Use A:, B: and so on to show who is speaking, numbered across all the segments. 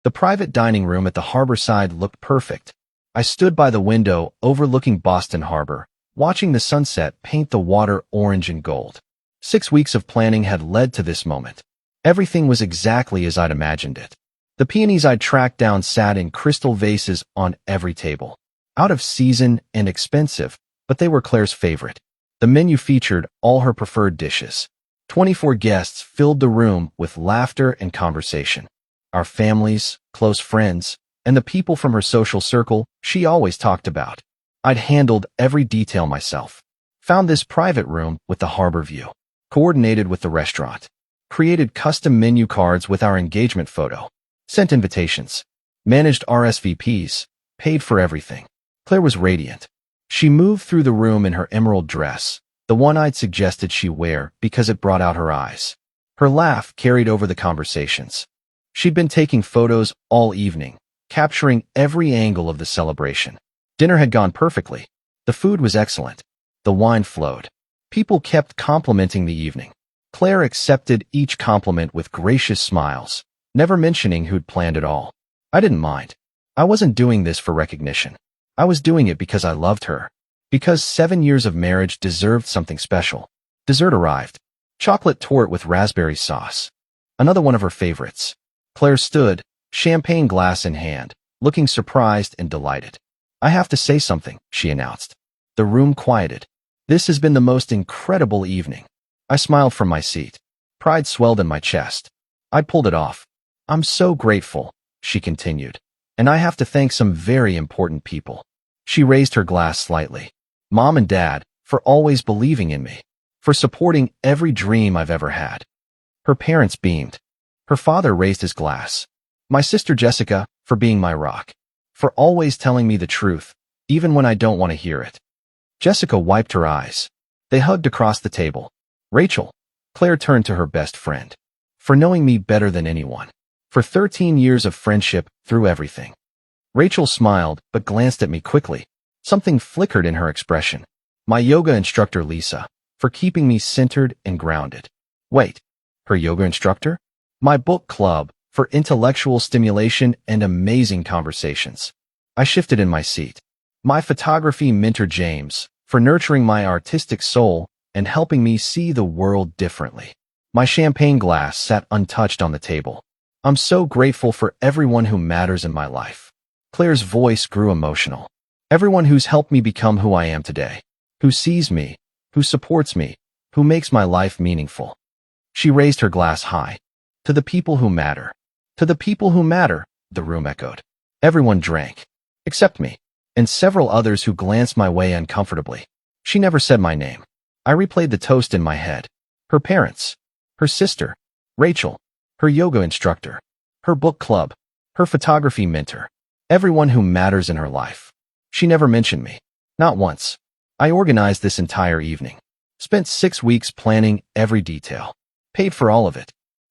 A: The private dining room at the harbor side looked perfect. I stood by the window overlooking Boston Harbor, watching the sunset paint the water orange and gold. 6 weeks of planning had led to this moment. Everything was exactly as I'd imagined it. The peonies I'd tracked down sat in crystal vases on every table. Out of season and expensive, but they were Claire's favorite. The menu featured all her preferred dishes. 24 guests filled the room with laughter and conversation. Our families, close friends, and the people from her social circle she always talked about. I'd handled every detail myself. Found this private room with the harbor view. Coordinated with the restaurant. Created custom menu cards with our engagement photo. Sent invitations. Managed RSVPs. Paid for everything. Claire was radiant. She moved through the room in her emerald dress, the one I'd suggested she wear because it brought out her eyes. Her laugh carried over the conversations. She'd been taking photos all evening, capturing every angle of the celebration. Dinner had gone perfectly. The food was excellent. The wine flowed. People kept complimenting the evening. Claire accepted each compliment with gracious smiles, never mentioning who'd planned it all. I didn't mind. I wasn't doing this for recognition. I was doing it because I loved her. Because 7 years of marriage deserved something special. Dessert arrived. Chocolate torte with raspberry sauce. Another one of her favorites. Claire stood, champagne glass in hand, looking surprised and delighted. "I have to say something," she announced. The room quieted. "This has been the most incredible evening." I smiled from my seat. Pride swelled in my chest. I pulled it off. "I'm so grateful," she continued. "And I have to thank some very important people." She raised her glass slightly. "Mom and Dad, for always believing in me. For supporting every dream I've ever had." Her parents beamed. Her father raised his glass. "My sister Jessica, for being my rock. For always telling me the truth, even when I don't want to hear it." Jessica wiped her eyes. They hugged across the table. "Rachel," Claire turned to her best friend. "For knowing me better than anyone. For 13 years of friendship through everything." Rachel smiled, but glanced at me quickly. Something flickered in her expression. "My yoga instructor Lisa, for keeping me centered and grounded." Wait, her yoga instructor? "My book club, for intellectual stimulation and amazing conversations." I shifted in my seat. "My photography mentor James, for nurturing my artistic soul and helping me see the world differently." My champagne glass sat untouched on the table. "I'm so grateful for everyone who matters in my life." Claire's voice grew emotional. "Everyone who's helped me become who I am today. Who sees me, who supports me, who makes my life meaningful." She raised her glass high. "To the people who matter." "To the people who matter," the room echoed. Everyone drank. Except me. And several others who glanced my way uncomfortably. She never said my name. I replayed the toast in my head. Her parents. Her sister. Rachel. Her yoga instructor. Her book club. Her photography mentor. Everyone who matters in her life. She never mentioned me. Not once. I organized this entire evening. Spent 6 weeks planning every detail. Paid for all of it.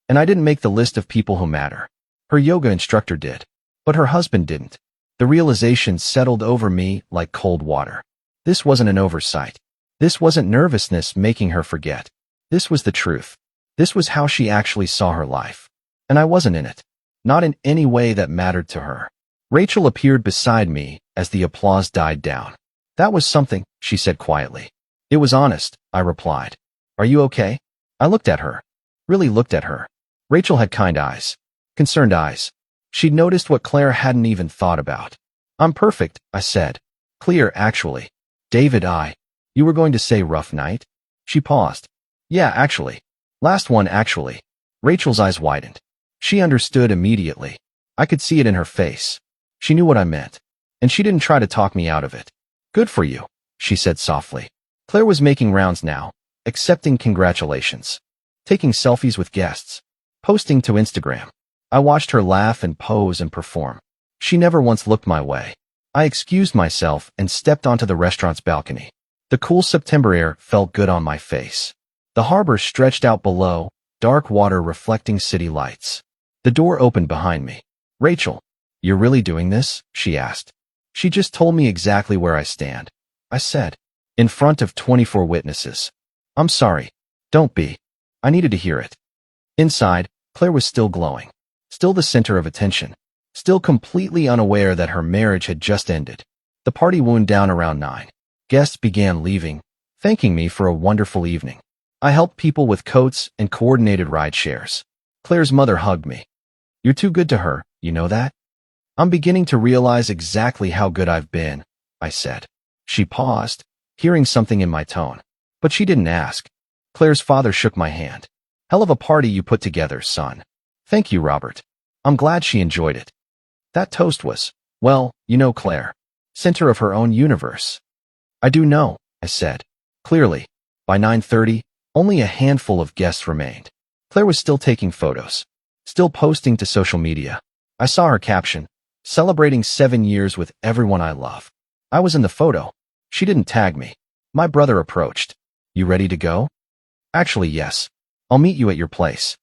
A: And I didn't make the list of people who matter. Her yoga instructor did. But her husband didn't. The realization settled over me like cold water. This wasn't an oversight. This wasn't nervousness making her forget. This was the truth. This was how she actually saw her life. And I wasn't in it. Not in any way that mattered to her. Rachel appeared beside me as the applause died down. "That was something," she said quietly. "It was honest," I replied. "Are you okay?" I looked at her. Really looked at her. Rachel had kind eyes. Concerned eyes. She'd noticed what Claire hadn't even thought about. "I'm perfect," I said. "Clear, actually." "David, You were going to say rough night?" She paused. "Yeah, actually. Last one, actually." Rachel's eyes widened. She understood immediately. I could see it in her face. She knew what I meant. And she didn't try to talk me out of it. "Good for you," she said softly. Claire was making rounds now, accepting congratulations. Taking selfies with guests. Posting to Instagram. I watched her laugh and pose and perform. She never once looked my way. I excused myself and stepped onto the restaurant's balcony. The cool September air felt good on my face. The harbor stretched out below, dark water reflecting city lights. The door opened behind me. "Rachel, you're really doing this?" she asked. "She just told me exactly where I stand," I said. "In front of 24 witnesses." "I'm sorry. Don't be. I needed to hear it." Inside, Claire was still glowing. Still the center of attention. still completely unaware that her marriage had just ended. The party wound down around 9. Guests began leaving, thanking me for a wonderful evening. I helped people with coats and coordinated ride shares. Claire's mother hugged me. You're too good to her, you know that? I'm beginning to realize exactly how good I've been, I said. She paused, hearing something in my tone. But she didn't ask. Claire's father shook my hand. Hell of a party you put together, son. Thank you, Robert. I'm glad she enjoyed it. That toast was, well, you know Claire. Center of her own universe. I do know, I said. Clearly. By 9:30, only a handful of guests remained. Claire was still taking photos. Still posting to social media. I saw her caption, celebrating 7 years with everyone I love. I was in the photo. She didn't tag me. My brother approached. You ready to go? Actually, yes. I'll meet you at your place.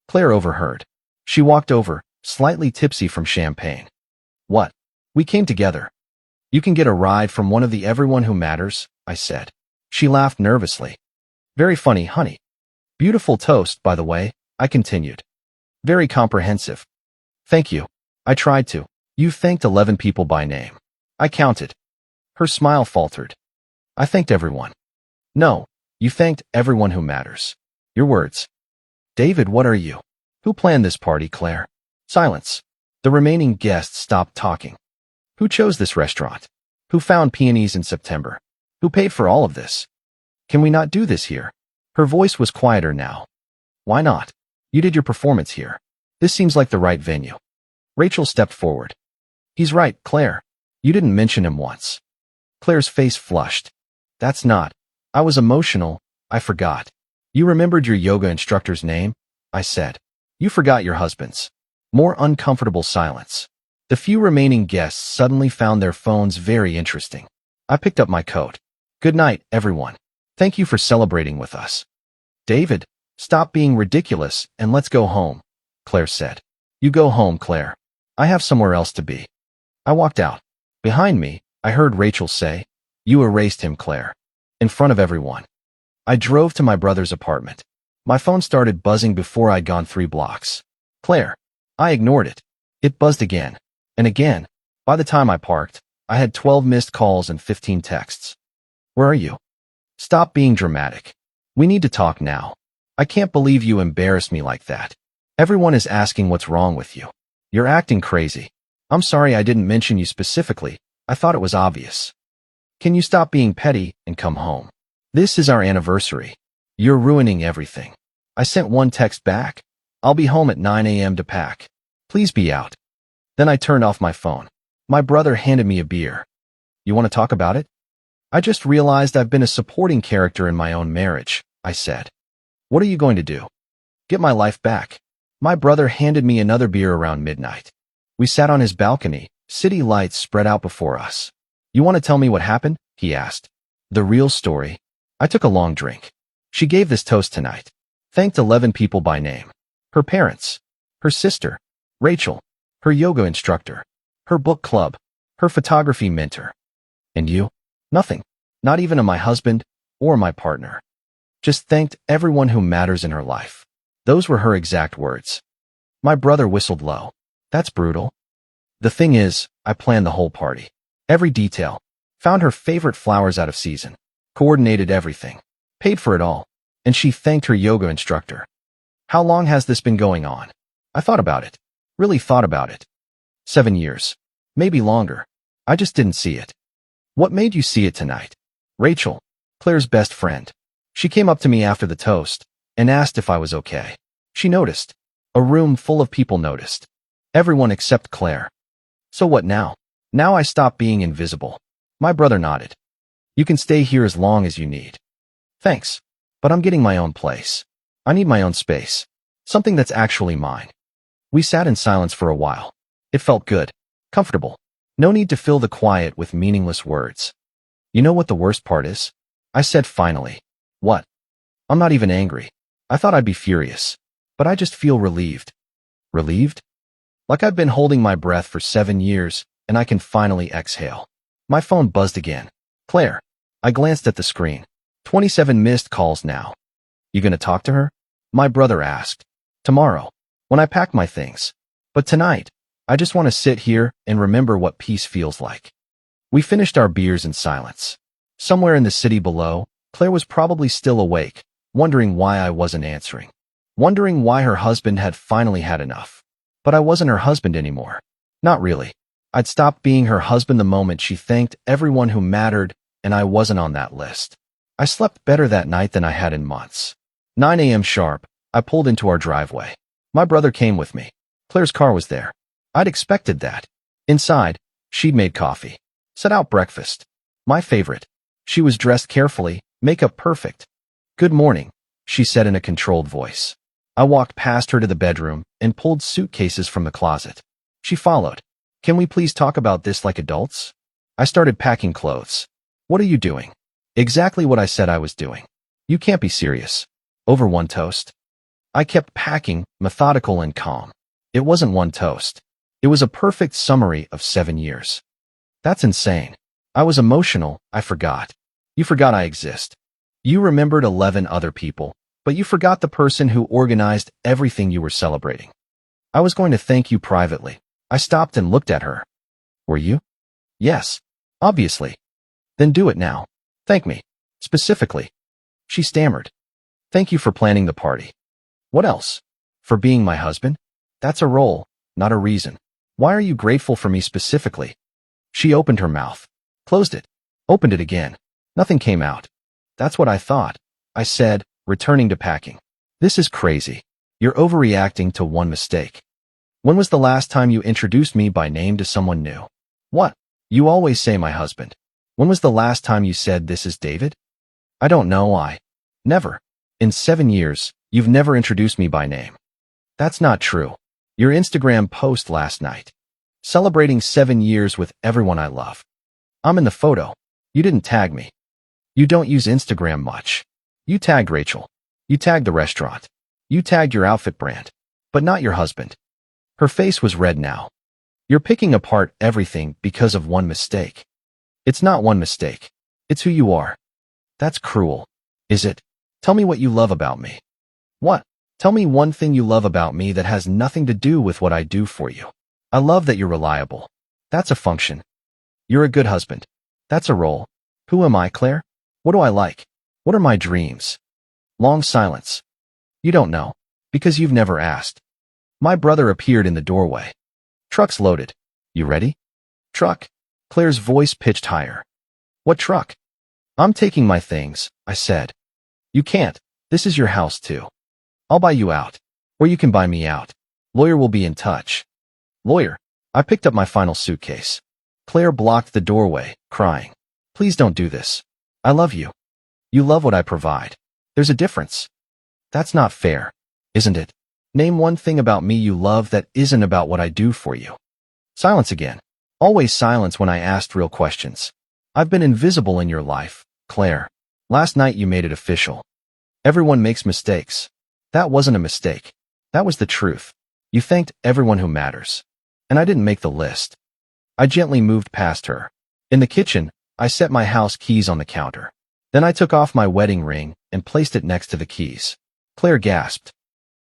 A: Claire overheard. She walked over, slightly tipsy from champagne. What? We came together. You can get a ride from one of the everyone who matters, I said. She laughed nervously. Very funny, honey. Beautiful toast, by the way, I continued. Very comprehensive. Thank you. I tried to. You thanked 11 people by name. I counted. Her smile faltered. I thanked everyone. No, you thanked everyone who matters. Your words. David, what are you? Who planned this party, Claire? Silence. The remaining guests stopped talking. Who chose this restaurant? Who found peonies in September? Who paid for all of this? Can we not do this here? Her voice was quieter now. Why not? You did your performance here. This seems like the right venue. Rachel stepped forward. He's right, Claire. You didn't mention him once. Claire's face flushed. That's not. I was emotional. I forgot. You remembered your yoga instructor's name? I said. You forgot your husband's. More uncomfortable silence. The few remaining guests suddenly found their phones very interesting. I picked up my coat. Good night, everyone. Thank you for celebrating with us. David, stop being ridiculous and let's go home, Claire said. You go home, Claire. I have somewhere else to be. I walked out. Behind me, I heard Rachel say, You erased him, Claire. In front of everyone. I drove to my brother's apartment. My phone started buzzing before I'd gone 3 blocks. Claire. I ignored it. It buzzed again. And again. By the time I parked, I had 12 missed calls and 15 texts. Where are you? Stop being dramatic. We need to talk now. I can't believe you embarrassed me like that. Everyone is asking what's wrong with you. You're acting crazy. I'm sorry I didn't mention you specifically. I thought it was obvious. Can you stop being petty and come home? This is our anniversary. You're ruining everything. I sent one text back. I'll be home at 9 a.m. to pack. Please be out. Then I turned off my phone. My brother handed me a beer. You want to talk about it? I just realized I've been a supporting character in my own marriage, I said. What are you going to do? Get my life back. My brother handed me another beer around midnight. We sat on his balcony, city lights spread out before us. You want to tell me what happened? He asked. The real story. I took a long drink. She gave this toast tonight. Thanked 11 people by name. Her parents. Her sister. Rachel. Her yoga instructor. Her book club. Her photography mentor. And you? Nothing. Not even my husband or my partner. Just thanked everyone who matters in her life. Those were her exact words. My brother whistled low. That's brutal. The thing is, I planned the whole party. Every detail. Found her favorite flowers out of season. Coordinated everything. Paid for it all. And she thanked her yoga instructor. How long has this been going on? I thought about it. Really thought about it. 7 years. Maybe longer. I just didn't see it. What made you see it tonight? Rachel, Claire's best friend. She came up to me after the toast and asked if I was okay. She noticed. A room full of people noticed. Everyone except Claire. So what now? Now I stopped being invisible. My brother nodded. You can stay here as long as you need. Thanks. But I'm getting my own place. I need my own space. Something that's actually mine. We sat in silence for a while. It felt good. Comfortable. No need to fill the quiet with meaningless words. You know what the worst part is? I said finally. What? I'm not even angry. I thought I'd be furious. But I just feel relieved. Relieved? Like I've been holding my breath for 7 years, and I can finally exhale. My phone buzzed again. Claire. I glanced at the screen. 27 missed calls now. You gonna talk to her? My brother asked. Tomorrow. When I pack my things. But tonight, I just want to sit here and remember what peace feels like. We finished our beers in silence. Somewhere in the city below, Claire was probably still awake, wondering why I wasn't answering. Wondering why her husband had finally had enough. But I wasn't her husband anymore. Not really. I'd stopped being her husband the moment she thanked everyone who mattered, and I wasn't on that list. I slept better that night than I had in months. 9 a.m. sharp, I pulled into our driveway. My brother came with me. Claire's car was there. I'd expected that. Inside, she'd made coffee. Set out breakfast. My favorite. She was dressed carefully, makeup perfect. "Good morning," she said in a controlled voice. I walked past her to the bedroom and pulled suitcases from the closet. She followed. "Can we please talk about this like adults?" I started packing clothes. "What are you doing?" "Exactly what I said I was doing." "You can't be serious." "Over one toast?" I kept packing, methodical and calm. It wasn't one toast. It was a perfect summary of 7 years. That's insane. I was emotional. I forgot. You forgot I exist. You remembered 11 other people, but you forgot the person who organized everything you were celebrating. I was going to thank you privately. I stopped and looked at her. "Were you?" "Yes. Obviously." "Then do it now. Thank me. Specifically." She stammered. "Thank you for planning the party." "What else?" "For being my husband." "That's a role, not a reason." "Why are you grateful for me specifically?" She opened her mouth, closed it, opened it again. Nothing came out. "That's what I thought," I said, returning to packing. "This is crazy. You're overreacting to one mistake. When was the last time you introduced me by name to someone new?" "What? You always say my husband." "When was the last time you said this is David?" "I don't know. Never. In 7 years, you've never introduced me by name." "That's not true. Your Instagram post last night. Celebrating 7 years with everyone I love. I'm in the photo. You didn't tag me. You don't use Instagram much. You tagged Rachel. You tagged the restaurant. You tagged your outfit brand. But not your husband." Her face was red now. "You're picking apart everything because of one mistake." "It's not one mistake. It's who you are." "That's cruel." "Is it? Tell me what you love about me." "What?" "Tell me one thing you love about me that has nothing to do with what I do for you." "I love that you're reliable." "That's a function." "You're a good husband." "That's a role." "Who am I, Claire? What do I like? What are my dreams?" Long silence. "You don't know. Because you've never asked." My brother appeared in the doorway. "Truck's loaded. You ready?" "Truck?" Claire's voice pitched higher. "What truck?" "I'm taking my things," I said. "You can't. This is your house too. I'll buy you out. Or you can buy me out. Lawyer will be in touch." "Lawyer?" I picked up my final suitcase. Claire blocked the doorway, crying. "Please don't do this. I love you. You love what I provide. There's a difference." "That's not fair, isn't it? Name one thing about me you love that isn't about what I do for you." Silence again. Always silence when I asked real questions. "I've been invisible in your life, Claire. Last night you made it official. Everyone makes mistakes." "That wasn't a mistake. That was the truth. You thanked everyone who matters. And I didn't make the list." I gently moved past her. In the kitchen, I set my house keys on the counter. Then I took off my wedding ring and placed it next to the keys. Claire gasped.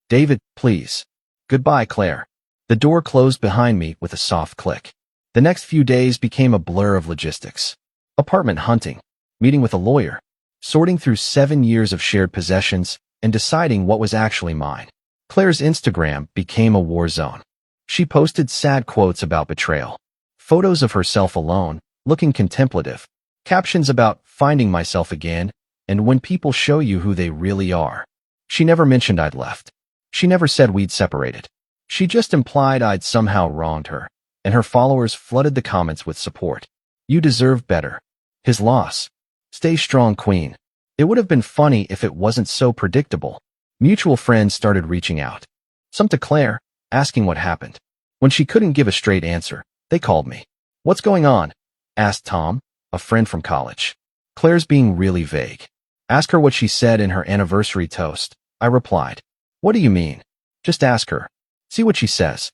A: "David, please." "Goodbye, Claire." The door closed behind me with a soft click. The next few days became a blur of logistics. Apartment hunting, meeting with a lawyer, sorting through 7 years of shared possessions, and deciding what was actually mine. Claire's Instagram became a war zone. She posted sad quotes about betrayal, photos of herself alone, looking contemplative, captions about finding myself again, and when people show you who they really are. She never mentioned I'd left. She never said we'd separated. She just implied I'd somehow wronged her, and her followers flooded the comments with support. "You deserve better. His loss. Stay strong, queen." It would have been funny if it wasn't so predictable. Mutual friends started reaching out. Some to Claire, asking what happened. When she couldn't give a straight answer, they called me. "What's going on?" asked Tom, a friend from college. "Claire's being really vague. Ask her what she said in her anniversary toast," I replied. "What do you mean?" "Just ask her. See what she says."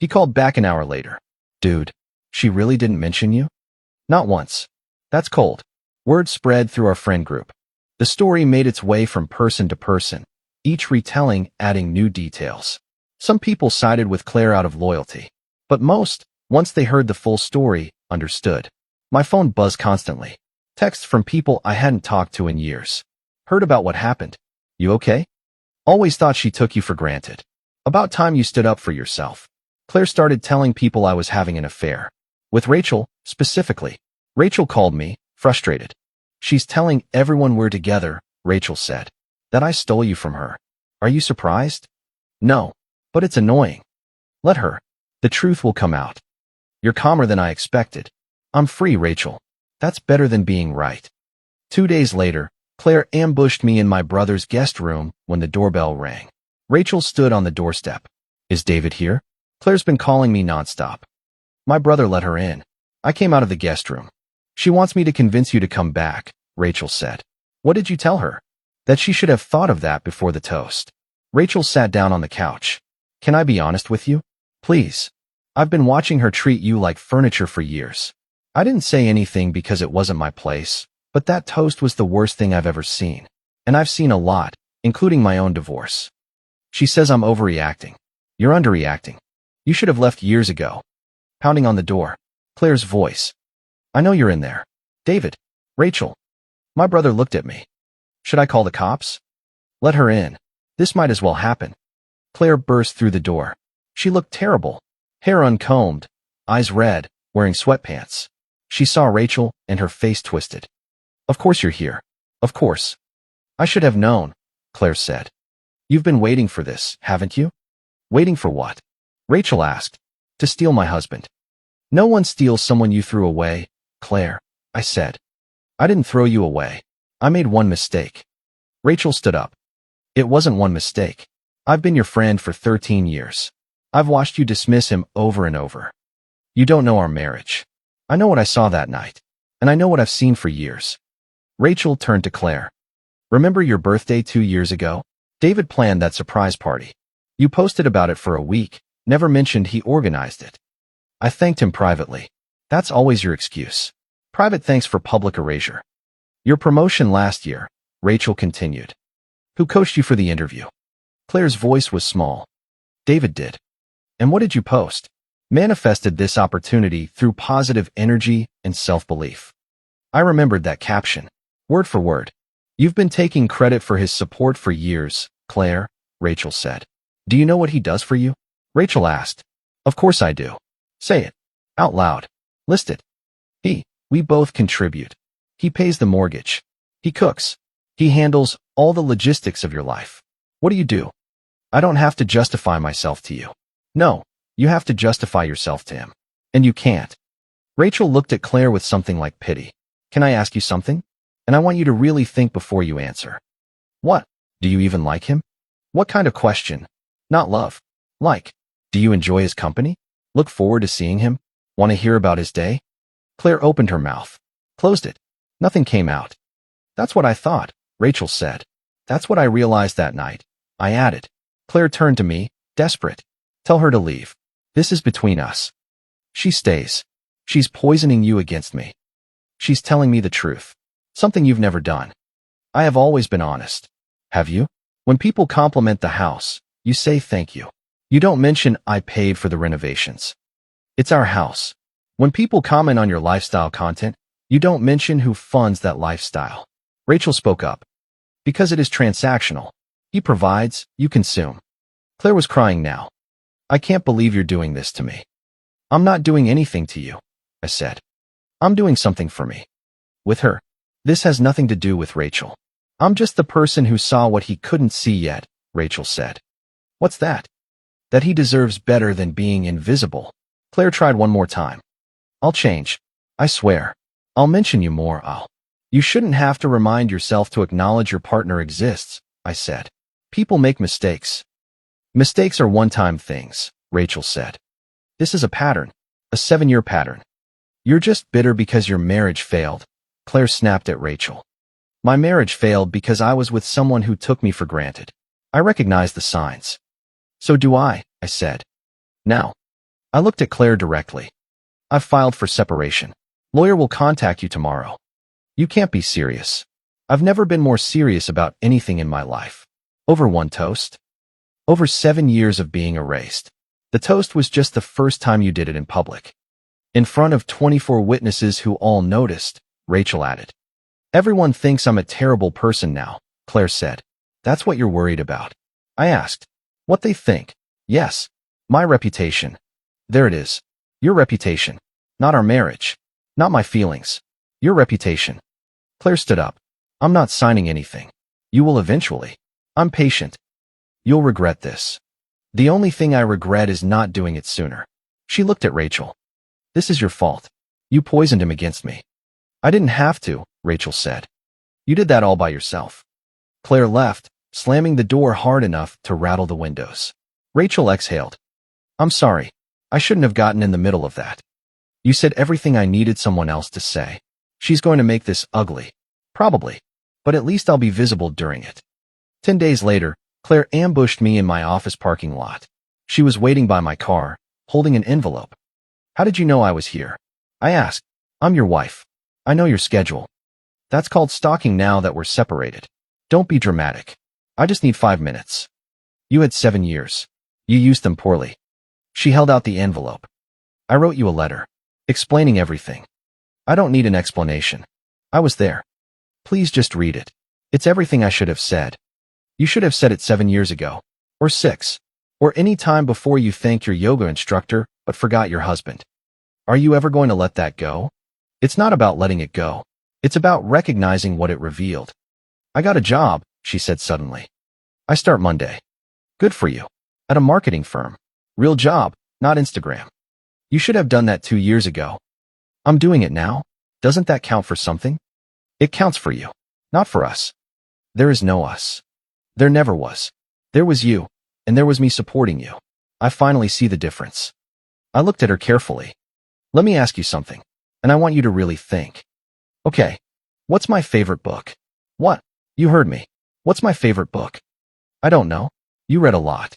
A: He called back an hour later. "Dude, she really didn't mention you?" "Not once." "That's cold." Word spread through our friend group. The story made its way from person to person, each retelling adding new details. Some people sided with Claire out of loyalty. But most, once they heard the full story, understood. My phone buzzed constantly. Texts from people I hadn't talked to in years. Heard about what happened. You okay? Always thought she took you for granted. About time you stood up for yourself. Claire started telling people I was having an affair. With Rachel, specifically. Rachel called me, frustrated. She's telling everyone we're together, Rachel said. That I stole you from her. Are you surprised? No. But it's annoying. Let her. The truth will come out. You're calmer than I expected. I'm free, Rachel. That's better than being right. 2 days later, Claire ambushed me in my brother's guest room when the doorbell rang. Rachel stood on the doorstep. Is David here? Claire's been calling me nonstop. My brother let her in. I came out of the guest room. She wants me to convince you to come back, Rachel said. What did you tell her? That she should have thought of that before the toast. Rachel sat down on the couch. Can I be honest with you? Please. I've been watching her treat you like furniture for years. I didn't say anything because it wasn't my place, but that toast was the worst thing I've ever seen. And I've seen a lot, including my own divorce. She says I'm overreacting. You're underreacting. You should have left years ago. Pounding on the door. Claire's voice. I know you're in there. David. Rachel. My brother looked at me. Should I call the cops? Let her in. This might as well happen. Claire burst through the door. She looked terrible. Hair uncombed, eyes red, wearing sweatpants. She saw Rachel and her face twisted. Of course you're here. Of course. I should have known, Claire said. You've been waiting for this, haven't you? Waiting for what? Rachel asked. To steal my husband. No one steals someone you threw away, Claire, I said. I didn't throw you away. I made one mistake. Rachel stood up. It wasn't one mistake. I've been your friend for 13 years. I've watched you dismiss him over and over. You don't know our marriage. I know what I saw that night. And I know what I've seen for years. Rachel turned to Claire. Remember your birthday 2 years ago? David planned that surprise party. You posted about it for a week, never mentioned he organized it. I thanked him privately. That's always your excuse. Private thanks for public erasure. Your promotion last year, Rachel continued. Who coached you for the interview? Claire's voice was small. David did. And what did you post? Manifested this opportunity through positive energy and self-belief. I remembered that caption, word for word. You've been taking credit for his support for years, Claire, Rachel said. Do you know what he does for you? Rachel asked. Of course I do. Say it. Out loud. List it. We both contribute. He pays the mortgage. He cooks. He handles all the logistics of your life. What do you do? I don't have to justify myself to you. No, you have to justify yourself to him. And you can't. Rachel looked at Claire with something like pity. Can I ask you something? And I want you to really think before you answer. What? Do you even like him? What kind of question? Not love. Like. Do you enjoy his company? Look forward to seeing him? Want to hear about his day? Claire opened her mouth. Closed it. Nothing came out. That's what I thought, Rachel said. That's what I realized that night. I added. Claire turned to me, desperate. Tell her to leave. This is between us. She stays. She's poisoning you against me. She's telling me the truth. Something you've never done. I have always been honest. Have you? When people compliment the house, you say thank you. You don't mention I paid for the renovations. It's our house. When people comment on your lifestyle content, you don't mention who funds that lifestyle. Rachel spoke up. Because it is transactional. He provides, you consume. Claire was crying now. I can't believe you're doing this to me. I'm not doing anything to you, I said. I'm doing something for me. With her. This has nothing to do with Rachel. I'm just the person who saw what he couldn't see yet, Rachel said. What's that? That he deserves better than being invisible. Claire tried one more time. I'll change. I swear. I'll mention you more, You shouldn't have to remind yourself to acknowledge your partner exists, I said. People make mistakes. Mistakes are one-time things, Rachel said. This is a pattern. A 7-year pattern. You're just bitter because your marriage failed, Claire snapped at Rachel. My marriage failed because I was with someone who took me for granted. I recognized the signs. So do I said. Now. I looked at Claire directly. I've filed for separation. Lawyer will contact you tomorrow. You can't be serious. I've never been more serious about anything in my life. Over one toast? Over 7 years of being erased. The toast was just the first time you did it in public. In front of 24 witnesses who all noticed, Rachel added. Everyone thinks I'm a terrible person now, Claire said. That's what you're worried about. I asked. What they think? Yes. My reputation. There it is. Your reputation. Not our marriage. Not my feelings. Your reputation. Claire stood up. I'm not signing anything. You will eventually. I'm patient. You'll regret this. The only thing I regret is not doing it sooner. She looked at Rachel. This is your fault. You poisoned him against me. I didn't have to, Rachel said. You did that all by yourself. Claire left, slamming the door hard enough to rattle the windows. Rachel exhaled. I'm sorry. I shouldn't have gotten in the middle of that. You said everything I needed someone else to say. She's going to make this ugly. Probably. But at least I'll be visible during it. 10 days later, Claire ambushed me in my office parking lot. She was waiting by my car, holding an envelope. How did you know I was here? I asked. I'm your wife. I know your schedule. That's called stalking now that we're separated. Don't be dramatic. I just need 5 minutes. You had 7 years. You used them poorly. She held out the envelope. I wrote you a letter, explaining everything. I don't need an explanation. I was there. Please just read it. It's everything I should have said. You should have said it 7 years ago, or 6, or any time before you thanked your yoga instructor but forgot your husband. Are you ever going to let that go? It's not about letting it go. It's about recognizing what it revealed. I got a job, she said suddenly. I start Monday. Good for you. At a marketing firm. Real job, not Instagram. You should have done that 2 years ago. I'm doing it now. Doesn't that count for something? It counts for you, not for us. There is no us. There never was. There was you, and there was me supporting you. I finally see the difference. I looked at her carefully. Let me ask you something, and I want you to really think. Okay, what's my favorite book? What? You heard me. What's my favorite book? I don't know. You read a lot.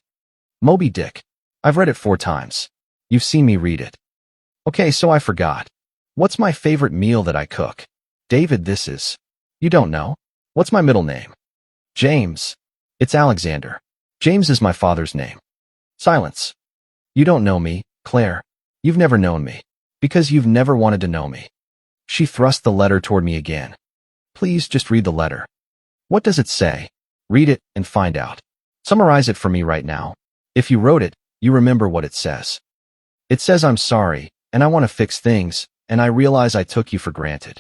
A: Moby Dick. I've read it 4 times. You've seen me read it. Okay, so I forgot. What's my favorite meal that I cook? David, this is. You don't know? What's my middle name? James. It's Alexander. James is my father's name. Silence. You don't know me, Claire. You've never known me. Because you've never wanted to know me. She thrust the letter toward me again. Please just read the letter. What does it say? Read it and find out. Summarize it for me right now. If you wrote it, you remember what it says. It says I'm sorry, and I want to fix things, and I realize I took you for granted.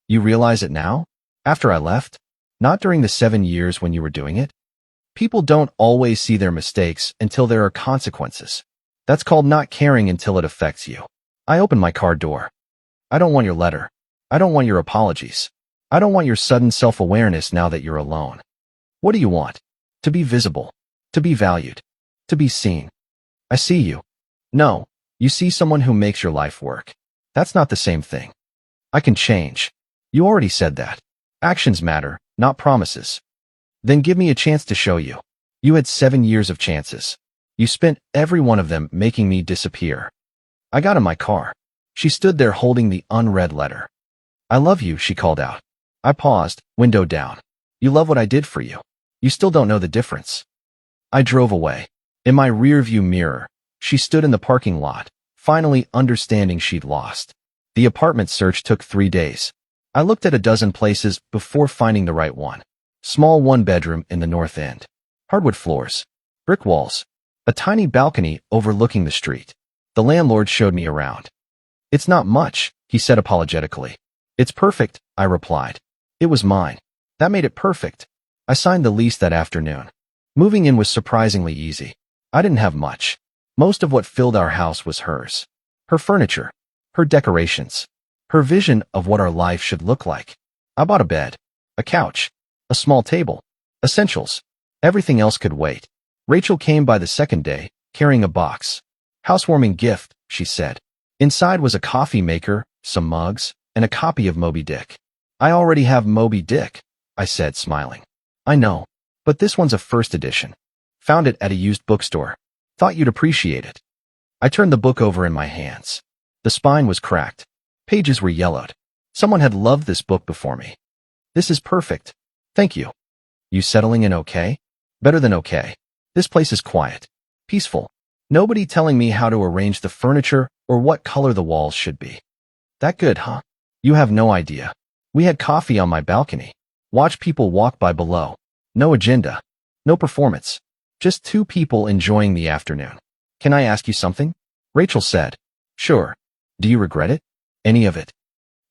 A: You realize it now? After I left? Not during the 7 years when you were doing it? People don't always see their mistakes until there are consequences. That's called not caring until it affects you. I opened my car door. I don't want your letter. I don't want your apologies. I don't want your sudden self-awareness now that you're alone. What do you want? To be visible. To be valued. To be seen. I see you. No, you see someone who makes your life work. That's not the same thing. I can change. You already said that. Actions matter, not promises. Then give me a chance to show you. You had 7 years of chances. You spent every one of them making me disappear. I got in my car. She stood there holding the unread letter. I love you, she called out. I paused, window down. You love what I did for you. You still don't know the difference. I drove away. In my rearview mirror, she stood in the parking lot, finally understanding she'd lost. The apartment search took 3 days. I looked at a dozen places before finding the right one. Small 1-bedroom in the north end. Hardwood floors. Brick walls. A tiny balcony overlooking the street. The landlord showed me around. It's not much, he said apologetically. It's perfect, I replied. It was mine. That made it perfect. I signed the lease that afternoon. Moving in was surprisingly easy. I didn't have much. Most of what filled our house was hers. Her furniture. Her decorations. Her vision of what our life should look like. I bought a bed. A couch. A small table. Essentials. Everything else could wait. Rachel came by the second day, carrying a box. Housewarming gift, she said. Inside was a coffee maker, some mugs, and a copy of Moby Dick. I already have Moby Dick, I said, smiling. I know, but this one's a first edition. Found it at a used bookstore. Thought you'd appreciate it. I turned the book over in my hands. The spine was cracked. Pages were yellowed. Someone had loved this book before me. This is perfect. Thank you. You settling in okay? Better than okay. This place is quiet. Peaceful. Nobody telling me how to arrange the furniture or what color the walls should be. That good, huh? You have no idea. We had coffee on my balcony. Watch people walk by below. No agenda. No performance. Just two people enjoying the afternoon. Can I ask you something? Rachel said. Sure. Do you regret it? Any of it?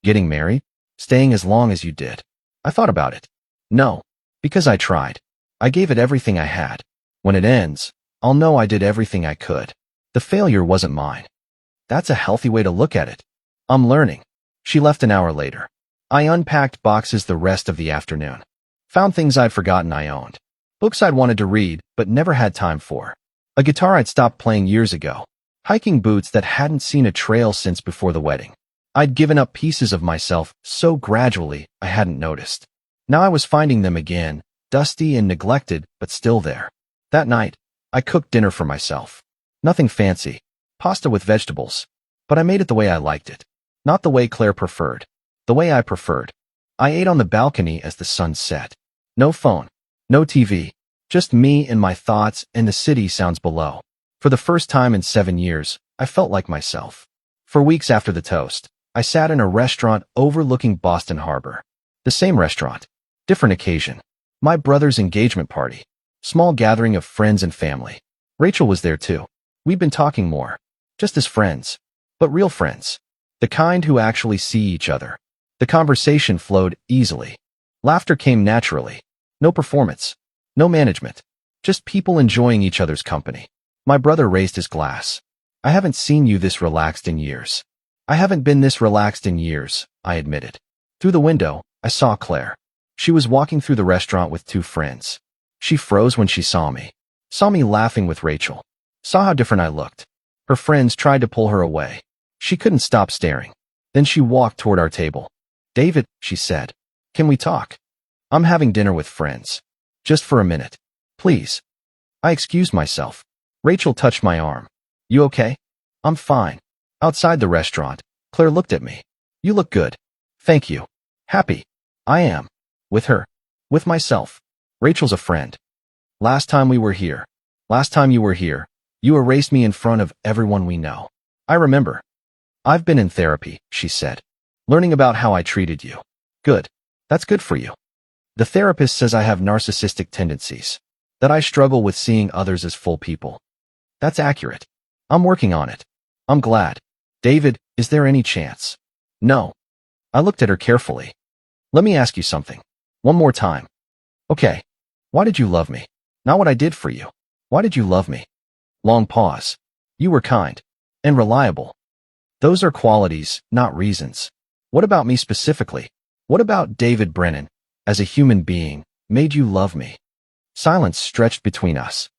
A: Getting married? Staying as long as you did? I thought about it. No. Because I tried. I gave it everything I had. When it ends, I'll know I did everything I could. The failure wasn't mine. That's a healthy way to look at it. I'm learning. She left an hour later. I unpacked boxes the rest of the afternoon. Found things I'd forgotten I owned. Books I'd wanted to read, but never had time for. A guitar I'd stopped playing years ago. Hiking boots that hadn't seen a trail since before the wedding. I'd given up pieces of myself so gradually I hadn't noticed. Now I was finding them again, dusty and neglected, but still there. That night, I cooked dinner for myself. Nothing fancy. Pasta with vegetables. But I made it the way I liked it. Not the way Claire preferred. The way I preferred. I ate on the balcony as the sun set. No phone. No TV. Just me and my thoughts and the city sounds below. For the first time in 7 years, I felt like myself. For weeks after the toast, I sat in a restaurant overlooking Boston Harbor. The same restaurant. Different occasion. My brother's engagement party. Small gathering of friends and family. Rachel was there too. We'd been talking more. Just as friends. But real friends. The kind who actually see each other. The conversation flowed easily. Laughter came naturally. No performance. No management. Just people enjoying each other's company. My brother raised his glass. I haven't seen you this relaxed in years. I haven't been this relaxed in years, I admitted. Through the window, I saw Claire. She was walking through the restaurant with two friends. She froze when she saw me. Saw me laughing with Rachel. Saw how different I looked. Her friends tried to pull her away. She couldn't stop staring. Then she walked toward our table. David, she said, can we talk? I'm having dinner with friends. Just for a minute. Please. I excused myself. Rachel touched my arm. You okay? I'm fine. Outside the restaurant, Claire looked at me. You look good. Thank you. Happy. I am. With her. With myself. Rachel's a friend. Last time we were here. Last time you were here, you erased me in front of everyone we know. I remember. I've been in therapy, she said. Learning about how I treated you. Good. That's good for you. The therapist says I have narcissistic tendencies. That I struggle with seeing others as full people. That's accurate. I'm working on it. I'm glad. David, is there any chance? No. I looked at her carefully. Let me ask you something. One more time. Okay. Why did you love me? Not what I did for you. Why did you love me? Long pause. You were kind. And reliable. Those are qualities, not reasons. What about me specifically? What about David Brennan, as a human being, made you love me? Silence stretched between us.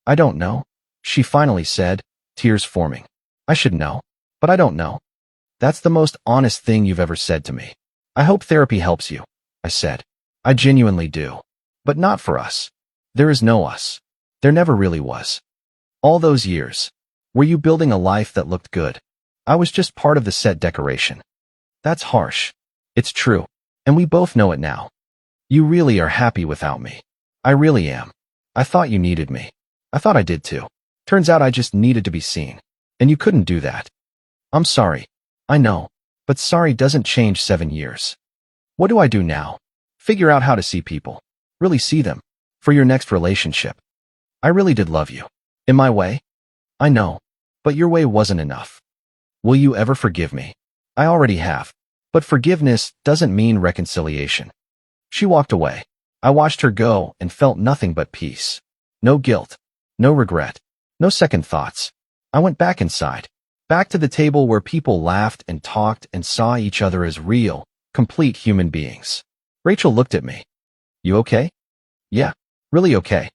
A: I don't know, she finally said, tears forming. I should know, but I don't know. That's the most honest thing you've ever said to me. I hope therapy helps you, I said. I genuinely do. But not for us. There is no us. There never really was. All those years. Were you building a life that looked good? I was just part of the set decoration. That's harsh. It's true. And we both know it now. You really are happy without me. I really am. I thought you needed me. I thought I did too. Turns out I just needed to be seen. And you couldn't do that. I'm sorry. I know. But sorry doesn't change 7 years. What do I do now? Figure out how to see people. Really see them. For your next relationship. I really did love you. In my way? I know. But your way wasn't enough. Will you ever forgive me? I already have. But forgiveness doesn't mean reconciliation. She walked away. I watched her go and felt nothing but peace. No guilt. No regret. No second thoughts. I went back inside. Back to the table where people laughed and talked and saw each other as real, complete human beings. Rachel looked at me. You okay? Yeah, really okay.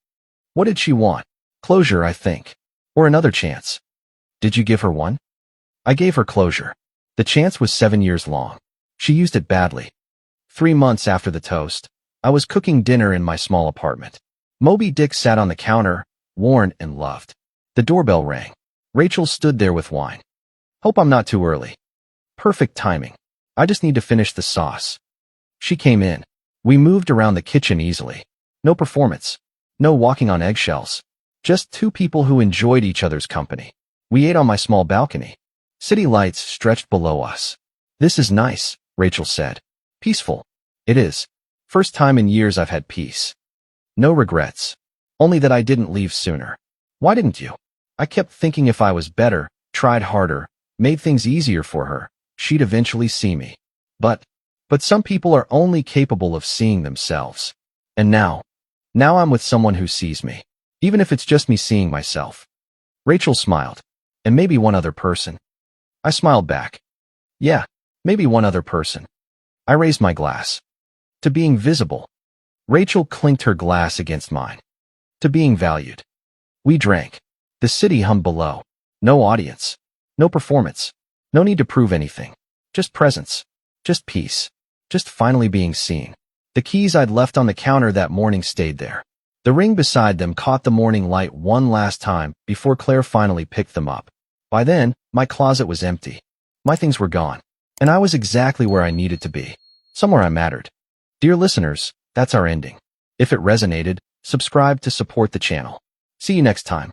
A: What did she want? Closure, I think. Or another chance. Did you give her one? I gave her closure. The chance was 7 years long. She used it badly. 3 months after the toast, I was cooking dinner in my small apartment. Moby Dick sat on the counter, worn and loved. The doorbell rang. Rachel stood there with wine. Hope I'm not too early. Perfect timing. I just need to finish the sauce. She came in. We moved around the kitchen easily. No performance. No walking on eggshells. Just two people who enjoyed each other's company. We ate on my small balcony. City lights stretched below us. This is nice, Rachel said. Peaceful. It is. First time in years I've had peace. No regrets. Only that I didn't leave sooner. Why didn't you? I kept thinking if I was better, tried harder, made things easier for her, she'd eventually see me. But some people are only capable of seeing themselves. And now I'm with someone who sees me. Even if it's just me seeing myself. Rachel smiled. And maybe one other person. I smiled back. Yeah, maybe one other person. I raised my glass. To being visible. Rachel clinked her glass against mine. To being valued. We drank. The city hummed below. No audience. No performance. No need to prove anything. Just presence. Just peace. Just finally being seen. The keys I'd left on the counter that morning stayed there. The ring beside them caught the morning light one last time before Claire finally picked them up. By then, my closet was empty. My things were gone. And I was exactly where I needed to be. Somewhere I mattered. Dear listeners, that's our ending. If it resonated, subscribe to support the channel. See you next time.